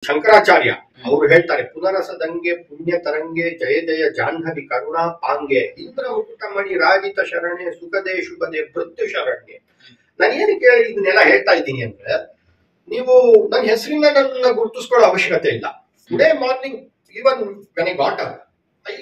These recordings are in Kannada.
ಶಂಕರಾಚಾರ್ಯ ಅವರು ಹೇಳ್ತಾರೆ, ಪುನರಸದಂಗೆ ಪುಣ್ಯ ತರಂಗೆ ಜಯ ಜಯ ಜಾಹ್ನವಿ ಕರುಣಾ ಪಾಂಗೆ ಇಂದ್ರ ಮುಕುಟಮಣಿ ರಾಜಿತ ಶರಣೆ ಸುಖದೆ ಶುಭದೆ ಮೃತ್ಯು ಶರಣ್ಯ. ನಾನು ಏನಕ್ಕೆ ಇದನ್ನೆಲ್ಲ ಹೇಳ್ತಾ ಇದ್ದೀನಿ ಅಂದ್ರೆ, ನೀವು ನನ್ನ ಹೆಸರಿನ ನನ್ನ ಗುರುತಿಸ್ಕೊಳ್ಳೋ ಅವಶ್ಯಕತೆ ಇಲ್ಲ. Today morning even when I got up, I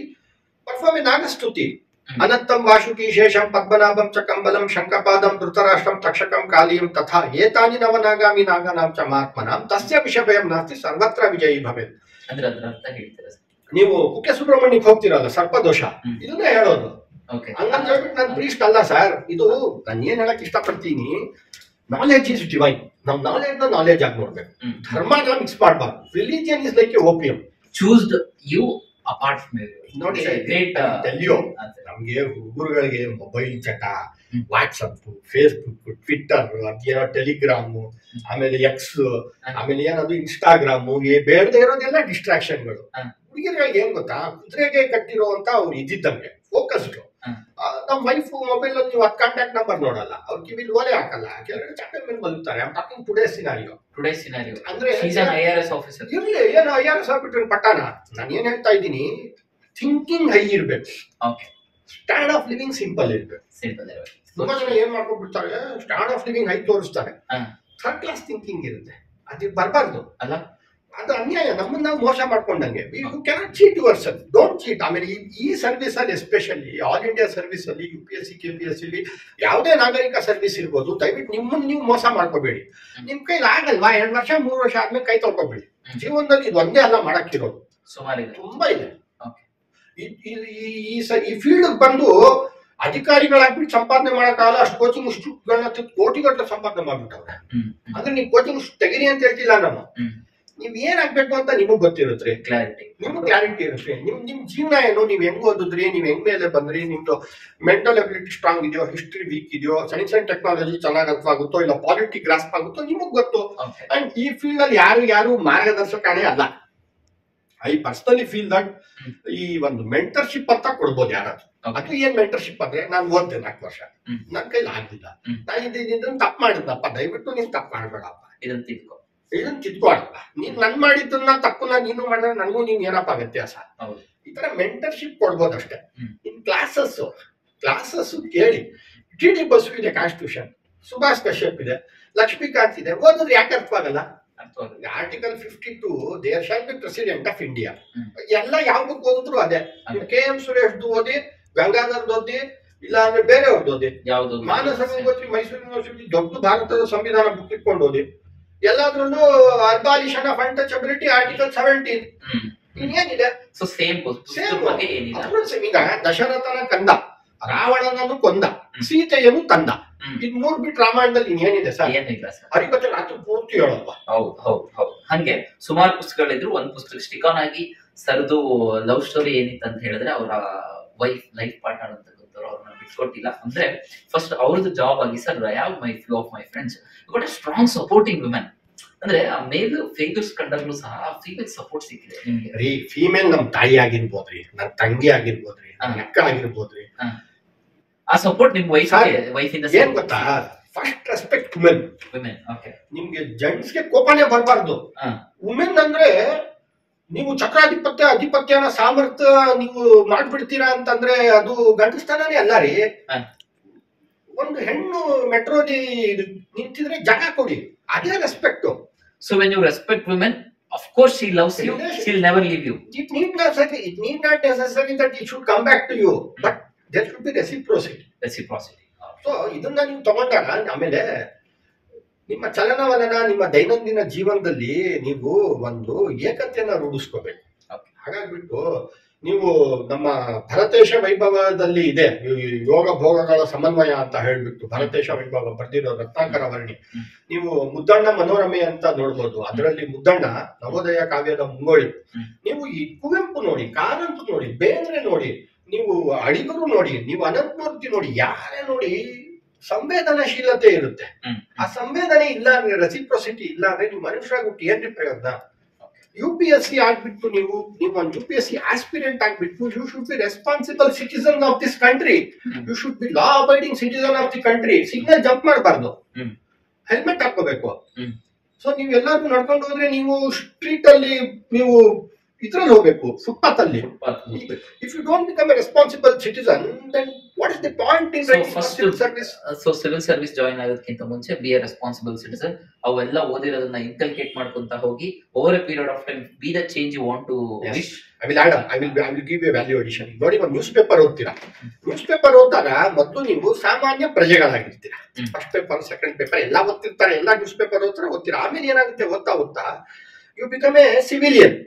perform a ನಾಗಸ್ತುತಿ. ಅನಂತಂ ವಾಸುಕಿ ಶೇಷಂ ಪದ್ಮನಾಭಂ ಚ ಕಂಬಲಂ ಶಂಕಪಾದಂ ಧೃತರಾಷ್ಟ್ರಂ ತಕ್ಷಕಂ ಕಾಲಿಯಂ ತಥಾ ಏತಾನಿ ನವನಾಗಾಮಿ ನಾಗಾನಾಂ ಚ ಮಹಾತ್ಮನಾಂ ತಸ್ಯ ವಿಷಭಯಂ ನಾಸ್ತಿ ಸರ್ವತ್ರ ವಿಜಯೀ ಭವೇತ್. ಅಂದ್ರೆ ಅದರ ಅರ್ಥ ಹೇಳ್ತೀರಾ? ನೀವು ಕುಕ್ಕೆ ಸುಬ್ರಹ್ಮಣ್ಯಕ್ಕೆ ಹೋಗ್ತಿರಲ್ಲ, ಸರ್ಪದೋಷ, ಇದನ್ನೇ ಹೇಳೋದು. ಹಂಗಂತ ಹೇಳ್ಬಿಟ್ಟು ನಾನು ಪ್ರೀಸ್ಟ್ ಅಲ್ಲ ಸರ್. ಇದು ನಾನು ಏನ್ ಹೇಳಕ್ ಇಷ್ಟಪಡ್ತೀನಿ, ನಾಲೆಜ್ ಇಸ್ ಡಿವೈನ್. ನಮ್ ನಾಲೆಜ್ ನ ನಾಲೆಜ್ ಆಗಿ ನೋಡ್ಬೇಕು, ಧರ್ಮನ ಮಿಕ್ಸ್ ಮಾಡಬಾರ್ದು. Religion is like a opium. Choosed you apart ನೋಡಿ ನಮ್ಗೆ ಹುಡುಗರುಗಳಿಗೆ ಮೊಬೈಲ್ ಚಟ, ವಾಟ್ಸಪ್, ಫೇಸ್ಬುಕ್, ಟ್ವಿಟ್ಟರ್, ಅದೇನೋ ಟೆಲಿಗ್ರಾಮು, ಆಮೇಲೆ ಎಕ್ಸ್, ಆಮೇಲೆ ಏನದು ಇನ್ಸ್ಟಾಗ್ರಾಮು, ಬೇಡದೇ ಇರೋದೆಲ್ಲ ಡಿಸ್ಟ್ರಾಕ್ಷನ್ಗಳು. ಹುಡುಗಿಯರಿಗೆ ಏನ್ ಗೊತ್ತಾ, ಕುದುರೆಗೆ ಕಟ್ಟಿರುವಂತ ಅವ್ರು ಇದ್ದಿದ್ದಂಗೆ ಫೋಕಸ್ಡ್. ನಮ್ ವೈಫ್ ಮೊಬೈಲ್ ಅಲ್ಲಿ ನೀವು 10 ಕಾಂಟ್ಯಾಕ್ಟ್ ನಂಬರ್ ನೋಡಲ್ಲ, ಅವ್ರ ಕಿವಿಲ್ ಓಲೆ ಹಾಕಲ್ಲ, ಕೆಲವರು ಚಾಪೆ ಮೇಲೆ ಬದುಕ್ತಾರೆ. ಟುಡೇ ಸಿನಾರಿಯೋ ಅಂದ್ರೆ ಇರ್ಲಿ, ಏನೋ IRS ಆಗ್ಬಿಟ್ರೆ ಪಟ್ಟಾನ. ನಾನು ಏನ್ ಹೇಳ್ತಾ ಇದ್ದೀನಿ, ಥಿಂಕಿಂಗ್ ಹೈ ಇರ್ಬೇಕು, ಸ್ಟ್ಯಾಂಡ್ ಆಫ್ ಲಿವಿಂಗ್ ಸಿಂಪಲ್ ಇರ್ಬೇಕು. ತುಂಬಾ ಜನ ಏನ್ ಮಾಡ್ಕೊಂಡ್ಬಿಡ್ತಾರೆ, ಸ್ಟ್ಯಾಂಡ್ ಆಫ್ ಲಿವಿಂಗ್ ಹೈ ತೋರಿಸ್ತಾರೆ, ಥರ್ಡ್ ಕ್ಲಾಸ್ ಥಿಂಕಿಂಗ್ ಇರುತ್ತೆ. ಅದು ಬರಬಾರ್ದು ಅಲ್ಲ, ಅದು ಅನ್ಯಾಯ. ನಮ್ಮನ್ನ ನಾವು ಮೋಸ ಮಾಡ್ಕೊಂಡಂಗೆ. You cannot cheat yourself, don't cheat. ಆಮೇಲೆ ಈ ಸರ್ವಿಸ್ ಅಲ್ಲಿ, ಎಸ್ಪೆಷಲಿ ಆಲ್ ಇಂಡಿಯಾ ಸರ್ವಿಸ್ ಅಲ್ಲಿ, UPSC KPSC ಯಾವುದೇ ನಾಗರಿಕ ಸರ್ವಿಸ್ ಇರ್ಬೋದು, ದಯವಿಟ್ಟು ನಿಮ್ಮನ್ನ ನೀವು ಮೋಸ ಮಾಡ್ಕೋಬೇಡಿ. ನಿಮ್ ಕೈಲಿ ಆಗಲ್ವಾ, 2 ವರ್ಷ 3 ವರ್ಷ ಆದ್ಮೇಲೆ ಕೈ ತೊಳ್ಕೊಬೇಡಿ. ಜೀವನದಲ್ಲಿ ಇದು ಒಂದೇ ಅಲ್ಲ ಮಾಡಕ್ಕಿರೋದು, ತುಂಬಾ ಇದೆ. ಈ ಫೀಲ್ಡ್ ಬಂದು ಅಧಿಕಾರಿಗಳಾಗ್ಬಿಟ್ಟು ಸಂಪಾದನೆ ಮಾಡಕ್ಕಾಗಲ್ಲ. ಅಷ್ಟು ಕೋಚಿಂಗ್ ಇನ್ಸ್ಟಿಟ್ಯೂಟ್ಗಳನ್ನ ಕೋಟಿಗಟ್ಟಲೆ ಸಂಪಾದನೆ ಮಾಡ್ಬಿಟ್ಟವ್ರೆ. ಅಂದ್ರೆ ನೀವು ಕೋಚಿಂಗ್ ತೆಗಿರಿ ಅಂತ ಹೇಳ್ತಿಲ್ಲ ನಾನು. ನೀವ್ ಏನ್ ಆಗ್ಬೇಕು ಅಂತ ನಿಮಗ್ ಗೊತ್ತಿರುತ್ತೆ, ನಿಮ್ಗೆ ಕ್ಲಾರಿಟಿ ಇರುತ್ತೆ. ನಿಮ್ ಜೀವನ ಏನು, ನೀವ್ ಹೆಂಗ್ ಓದಿದ್ರಿ, ನೀವ್ ಹೆಂಗ್ ಮೇಲೆ ಬಂದ್ರಿ, ನಿಮ್ದು ಮೆಂಟಲ್ ಎಬಿಲಿಟಿ ಸ್ಟ್ರಾಂಗ್ ಇದೆಯೋ, ಹಿಸ್ಟ್ರಿ ವೀಕ್ ಇದೆಯೋ, ಸೈನ್ಸ್ ಅಂಡ್ ಟೆಕ್ನಾಲಜಿ ಚೆನ್ನಾಗಿ ಅರ್ಥ ಆಗುತ್ತೋ, ಇಲ್ಲ ಪಾಲಿಟಿ ಗ್ರಾಸ್ಪ್ ಆಗುತ್ತೋ, ನಿಮಗ್ ಗೊತ್ತು. ಅಂಡ್ ಈ ಫೀಲ್ಡ್ ಅಲ್ಲಿ ಯಾರು ಮಾರ್ಗದರ್ಶಕನೇ ಅಲ್ಲ. ಐ ಪರ್ಸನಲಿ ಫೀಲ್ ದಟ್ ಈ ಒಂದು ಮೆಂಟರ್ಶಿಪ್ ಅಂತ ಕೊಡ್ಬೋದು ಯಾರಾದ್ರು. ಅದು ಏನ್ ಮೆಂಟರ್ಶಿಪ್ ಅಂದ್ರೆ, ನಾನು ಓದ್ದೆ 4 ವರ್ಷ, ನನ್ ಕೈಲಿ ಆಗ್ಲಿಲ್ಲ, ನಾನು ಇದನ್ನ ತಪ್ಪು ಮಾಡಿದ್ನಪ್ಪ, ದಯವಿಟ್ಟು ನೀನ್ ತಪ್ಪು ಮಾಡ್ಬೇಡಪ್ಪ, ಇದನ್ನ ತಿದ್ಕೋಳಪ್ಪ, ನೀನ್ ನನ್ ಮಾಡಿದ್ದನ್ನ ತಪ್ಪನ್ನ ನೀನು ಮಾಡಿದ್ರೆ ನನಗೂ ನೀನ್ ಏನಪ್ಪ ವ್ಯತ್ಯಾಸ. ಈ ತರ ಮೆಂಟರ್ಶಿಪ್ ಕೊಡ್ಬೋದಷ್ಟೇ. ಇನ್ ಕ್ಲಾಸಸ್ ಕೇಳಿ. TD ಬಸು ಇದೆ, ಕಾನ್ಸ್ಟಿಟ್ಯೂಷನ್, ಸುಭಾಷ್ ಕಶ್ಯಪ್ ಇದೆ, ಲಕ್ಷ್ಮೀಕಾಂತ್ ಇದೆ, ಓದಿದ್ರೆ ಯಾಕೆ ಅರ್ಥವಾಗಲ್ಲ? Article 52 there shall be president of India. ಎಲ್ಲ ಯಾವ್ದಕ್ಕೆ ಓದಿದ್ರು ಅದೇ. KM ಸುರೇಶ್ ಓದಿ, ಗಂಗಾಧರ್ ಓದಿ, ಇಲ್ಲ ಅಂದ್ರೆ ಬೇರೆಯವ್ರದ್ದು ಓದಿ, ಮಾನಸ ಗಂಗೋತ್ರಿ ಮೈಸೂರು ಯೂನಿವರ್ಸಿಟಿ ದೊಡ್ಡ ಭಾರತದ ಸಂವಿಧಾನ ಬುಕ್ ಇಟ್ಕೊಂಡು ಓದಿ. ಎಲ್ಲಾದ್ರಲ್ಲೂ ಅರ್ಬಾಲಿಷನ್ ಆಫ್ ಅನ್ಟಚಬಿಲಿಟಿ ಆರ್ಟಿಕಲ್ 17. ಇನ್ನೇನಿದೆ? ಈಗ ದಶರಥನ ಕಂದ, ರಾವಣನನ್ನು ಕೊಂದ, ಸೀತೆಯನ್ನು ತಂದ. ಇದ್ 3 ಬಿಟ್ಟು ರಾಮಾಯಣದಲ್ಲಿ ಇನ್ನೇನಿದೆ ಸರ್? ಹರಿಕಥೆ ರಾತ್ರಿ ಪೂರ್ತಿ ಹೇಳಲ್ವಾ? ಹೌದು. ಹಂಗೆ ಸುಮಾರು ಪುಸ್ತಕಗಳಿದ್ರು. ಒಂದ್ ಪುಸ್ತಕ ಸ್ಟಿಕ್ ಆನ್ ಆಗಿ ಸರ್ದು ಲವ್ ಸ್ಟೋರಿ ಏನಿತ್ತು ಅಂತ ಹೇಳಿದ್ರೆ, ಅವರ ಲೈಫ್ ಪಾರ್ಟ್ನರ್ ಅಂತ ಗೊತ್ತವ್ರು, ಅವ್ರನ್ನ ಬಿಟ್ಕೊಟ್ಟಿಲ್ಲ. ಅಂದ್ರೆ ಫಸ್ಟ್ ಅವ್ರದ್ದು ಜಾಬ್ ಆಗಿ, sir I have my flow of my friends got A strong supporting women. ಅಂದ್ರೆ ಆ ಮೇಲ್ ಫೇಲ್ಯೂರ್ಸ್ ಕಂಡಾಗ್ಲೂ ಸಹ ಫೀಮೇಲ್ ಸಪೋರ್ಟ್ ಸಿಕ್ಕಿದೆ ನಿಮ್ಗೆ. ರೀ, ಫೀಮೇಲ್ ನಮ್ ತಾಯಿ ಆಗಿರ್ಬೋದ್ರಿ, ನನ್ ತಂಗಿ ಆಗಿರ್ಬೋದ್ರಿ, ಅಕ್ಕ ಆಗಿರ್ಬೋದ್ರಿ. ಆ ಸಪೋರ್ಟ್ ನಿಮ್ ವೈಫಿಂದ ಏನ್ ಗೊತ್ತಾ, ಫಸ್ಟ್ ರೆಸ್ಪೆಕ್ಟ್ ವುಮೆನ್. ನಿಮ್ಗೆ ಜೆಂಟ್ಸ್ಗೆ ಕೋಪನೇ ಬರಬಾರ್ದು. ವುಮೆನ್ ಅಂದ್ರೆ ನೀವು ಅಧಿಪತ್ಯನ ಸಾಮರ್ಥ್ಯ ನೀವು ಮಾಡ್ಬಿಡ್ತೀರಾ ಅಂತಂದ್ರೆ ಅದು ಗಂಡಸ್ತನೇ ಅಲ್ಲ ರೀ. ಒಂದು ಹೆಣ್ಣು ಮೆಟ್ರೋಲಿ ನಿಂತಿದ್ರೆ ಜಾಗ ಕೊಡಿ, ಅದೇ respect. So when you respect women, of course she loves you, she'll never leave you. It need not necessary that it should come back to you, but there should be reciprocity. So ಇದನ್ನ ನೀವು ತಗೊಂಡಾಗ ಆಮೇಲೆ ನಿಮ್ಮ ಚಲನವಲನ, ನಿಮ್ಮ ದೈನಂದಿನ ಜೀವನದಲ್ಲಿ ನೀವು ಒಂದು ಏಕತೆಯನ್ನ ರೂಢಿಸ್ಕೋಬೇಕು. ಹಾಗಾಗ್ಬಿಟ್ಟು ನೀವು ನಮ್ಮ ಭರತೇಶ ವೈಭವದಲ್ಲಿ ಇದೆ, ಯೋಗ ಭೋಗಗಳ ಸಮನ್ವಯ ಅಂತ ಹೇಳ್ಬಿಟ್ಟು ಭರತೇಶ ವೈಭವ ಬರ್ದಿರೋ ರತ್ನಾಕರ ವರ್ಣಿ. ನೀವು ಮುದ್ದಣ್ಣ ಮನೋರಮೆ ಅಂತ ನೋಡ್ಬೋದು. ಅದರಲ್ಲಿ ಮುದ್ದಣ್ಣ ನವೋದಯ ಕಾವ್ಯದ ಮುಂಗೋಳಿ. ನೀವು ಈ ಕುವೆಂಪು ನೋಡಿ, ಕಾರಂತ ನೋಡಿ, ಬೇಂದ್ರೆ ನೋಡಿ, ನೀವು ಅಡಿಗರು ನೋಡಿ, ನೀವು ಅನಂತಮೂರ್ತಿ ನೋಡಿ, ಯಾರೇ ನೋಡಿ, ಸಂವೇದನಾಶೀಲತೆ ಇರುತ್ತೆ. ಆ ಸಂವೇದನೆ ಇಲ್ಲ ಅಂದ್ರೆ, ರೆಸಿಪ್ರೊಸಿಟಿ ಇಲ್ಲ ಅಂದ್ರೆ ನೀವು ಮನುಷ್ಯರಾಗ್ಬಿಟ್ಟು ಏನ್ರಿ ಪ್ರಯೋಜನ? UPSC ಆಗ್ಬಿಟ್ಟು ನೀವು ಒಂದು UPSC ಆಸ್ಪಿರೆಂಟ್ ಆಗ್ಬಿಟ್ಟು, you should be responsible citizen of this country, you should be law abiding citizen of the country. Signal jump ಮಾಡಬಾರ್ದು, ಹೆಲ್ಮೆಟ್ ಹಾಕೋಬೇಕು, ಸೊ ನೀವು ಎಲ್ಲಾದ್ರೂ ನಡ್ಕೊಂಡು ಹೋದ್ರೆ ನೀವು ಸ್ಟ್ರೀಟ್ ಅಲ್ಲಿ ನೀವು ಇದ್ರಲ್ಲಿ ಹೋಗ್ಬೇಕು, ಫುಟ್ಪಾತ್ ಅಲ್ಲಿ. If you don't become a responsible citizen, then what is the point in civil service? So civil service join ಆಗೋದಕ್ಕಿಂತ ಮುಂಚೆ ಬಿ ಎ ರೆಸ್ಪಾನ್ಸಿಬಲ್ ಸಿಟಿಸನ್. ಅವೆಲ್ಲ ಓದಿರೋದನ್ನ ಇನ್ಕಲ್ಕೇಟ್ ಮಾಡ್ಕೊಂತ ಹೋಗಿ over a period of time be the change you want to wish. I will give you a value addition. ನೋಡಿ, ಒಂದು ನ್ಯೂಸ್ ಪೇಪರ್ ಓದ್ತೀರಾ. ನ್ಯೂಸ್ ಪೇಪರ್ ಓದಿದಾಗ ಮೊದಲು ನೀವು ಸಾಮಾನ್ಯ ಪ್ರಜೆಗಳಾಗಿರ್ತೀರಾ. ಫಸ್ಟ್ ಪೇಪರ್, ಸೆಕೆಂಡ್ ಪೇಪರ್ ಎಲ್ಲ ಓದ್ತಿರ್ತಾರೆ, ಎಲ್ಲ ನ್ಯೂಸ್ ಪೇಪರ್ ಓದ್ತೀರಾ. ಆಮೇಲೆ ಏನಾಗುತ್ತೆ, ಓದ್ತಾ ಯು ಬಿಕಮ್ ಎ ಸಿವಿಲಿಯನ್.